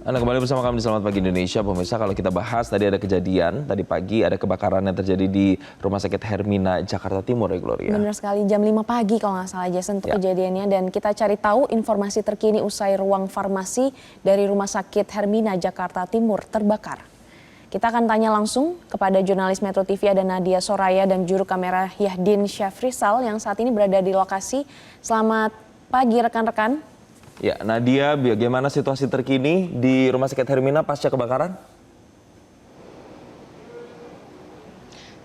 Anda kembali bersama kami di Selamat Pagi Indonesia. Pemirsa, kalau kita bahas tadi ada kejadian, tadi pagi ada kebakaran yang terjadi di Rumah Sakit Hermina, Jakarta Timur ya Gloria. Benar sekali, jam 5 pagi kalau nggak salah Jason untuk kejadiannya. Dan kita cari tahu informasi terkini usai ruang farmasi dari Rumah Sakit Hermina, Jakarta Timur terbakar. Kita akan tanya langsung kepada jurnalis Metro TV ada Nadia Soraya dan juru kamera Yahdin Syafrisal yang saat ini berada di lokasi. Selamat pagi rekan-rekan. Ya, Nadia, bagaimana situasi terkini di Rumah Sakit Hermina pasca kebakaran?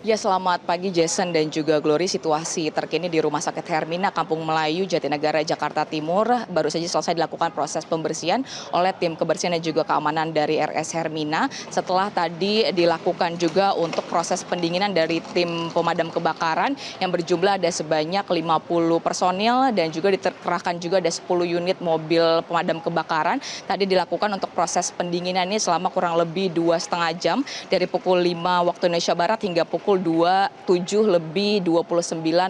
Ya, selamat pagi Jason dan juga Glory. Situasi terkini di Rumah Sakit Hermina, Kampung Melayu, Jatinegara, Jakarta Timur baru saja selesai dilakukan proses pembersihan oleh tim kebersihan dan juga keamanan dari RS Hermina. Setelah tadi dilakukan juga untuk proses pendinginan dari tim pemadam kebakaran yang berjumlah ada sebanyak 50 personil dan juga dikerahkan juga ada 10 unit mobil pemadam kebakaran. Tadi dilakukan untuk proses pendinginan ini selama kurang lebih 2,5 jam dari pukul 5 waktu Indonesia Barat hingga pukul 7:29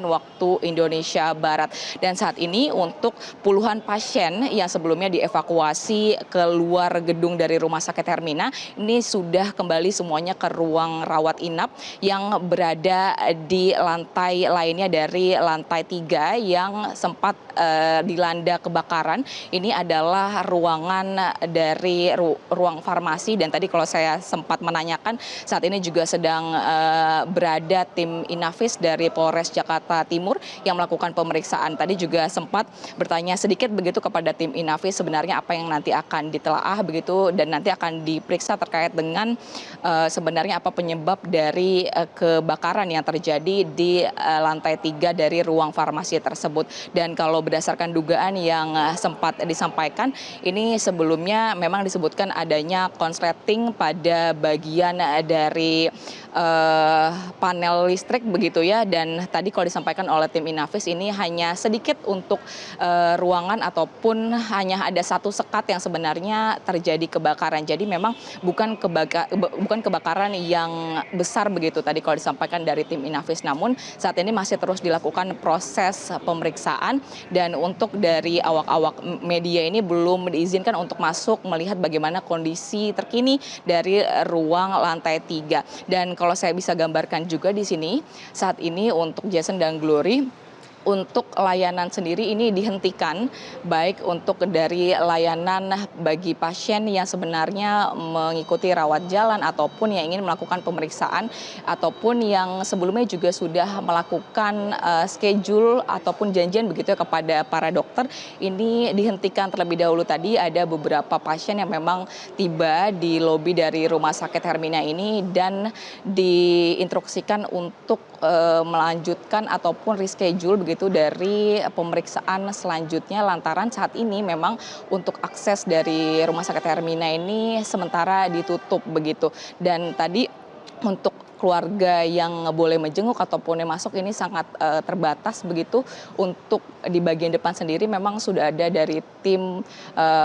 waktu Indonesia Barat. Dan saat ini untuk puluhan pasien yang sebelumnya dievakuasi keluar gedung dari Rumah Sakit Hermina, ini sudah kembali semuanya ke ruang rawat inap yang berada di lantai lainnya dari lantai 3 yang sempat dilanda kebakaran. Ini adalah ruangan dari ruang farmasi dan tadi kalau saya sempat menanyakan saat ini juga sedang berada tim Inafis dari Polres Jakarta Timur yang melakukan pemeriksaan. Tadi juga sempat bertanya sedikit begitu kepada tim Inafis sebenarnya apa yang nanti akan ditelaah begitu dan nanti akan diperiksa terkait dengan sebenarnya apa penyebab dari kebakaran yang terjadi di lantai 3 dari ruang farmasi tersebut. Dan kalau berdasarkan dugaan yang sempat disampaikan, ini sebelumnya memang disebutkan adanya konsleting pada bagian dari panel listrik begitu ya, dan tadi kalau disampaikan oleh tim Inafis ini hanya sedikit untuk ruangan ataupun hanya ada satu sekat yang sebenarnya terjadi kebakaran. Jadi memang bukan kebakaran yang besar begitu tadi kalau disampaikan dari tim Inafis. Namun saat ini masih terus dilakukan proses pemeriksaan dan untuk dari awak-awak media ini belum diizinkan untuk masuk melihat bagaimana kondisi terkini dari ruang lantai 3. Dan kalau saya bisa gambarkan juga di sini saat ini untuk Jason dan Glory, untuk layanan sendiri ini dihentikan, baik untuk dari layanan bagi pasien yang sebenarnya mengikuti rawat jalan ataupun yang ingin melakukan pemeriksaan ataupun yang sebelumnya juga sudah melakukan schedule ataupun janjian begitu ya kepada para dokter. Ini dihentikan terlebih dahulu. Tadi ada beberapa pasien yang memang tiba di lobi dari Rumah Sakit Hermina ini dan diinstruksikan untuk melanjutkan ataupun reschedule begitu dari pemeriksaan selanjutnya lantaran saat ini memang untuk akses dari Rumah Sakit Hermina ini sementara ditutup begitu. Dan tadi untuk keluarga yang boleh menjenguk ataupun yang masuk ini sangat terbatas begitu. Untuk di bagian depan sendiri memang sudah ada dari tim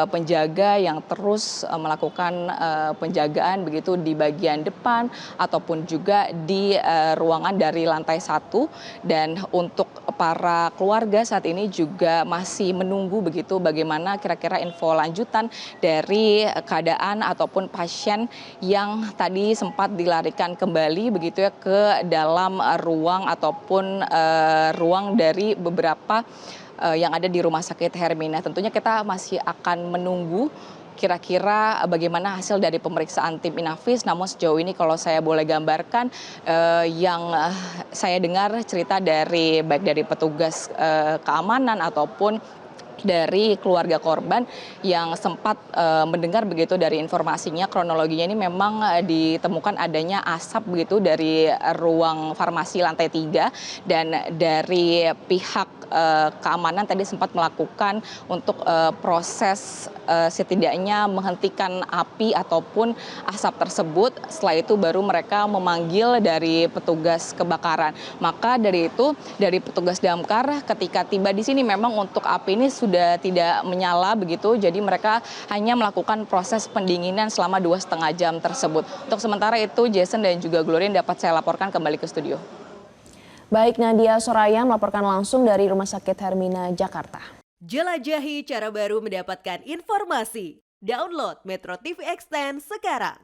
penjaga yang terus melakukan penjagaan begitu di bagian depan ataupun juga di ruangan dari lantai 1. Dan untuk para keluarga saat ini juga masih menunggu begitu bagaimana kira-kira info lanjutan dari keadaan ataupun pasien yang tadi sempat dilarikan kembali begitu ya ke dalam ruang ataupun ruang dari beberapa yang ada di Rumah Sakit Hermina. Tentunya kita masih akan menunggu kira-kira bagaimana hasil dari pemeriksaan tim Inafis. Namun sejauh ini kalau saya boleh gambarkan yang saya dengar cerita dari baik dari petugas keamanan ataupun dari keluarga korban yang sempat mendengar begitu dari informasinya, kronologinya ini memang ditemukan adanya asap begitu dari ruang farmasi lantai 3 dan dari pihak keamanan tadi sempat melakukan untuk proses setidaknya menghentikan api ataupun asap tersebut. Setelah itu baru mereka memanggil dari petugas kebakaran. Maka dari itu dari petugas damkar ketika tiba di sini memang untuk api ini sudah tidak menyala begitu. Jadi mereka hanya melakukan proses pendinginan selama 2,5 jam tersebut. Untuk sementara itu Jason dan juga Gloria dapat saya laporkan kembali ke studio. Baik, Nadia Soraya melaporkan langsung dari Rumah Sakit Hermina, Jakarta. Jelajahi cara baru mendapatkan informasi. Download Metro TV Extend sekarang.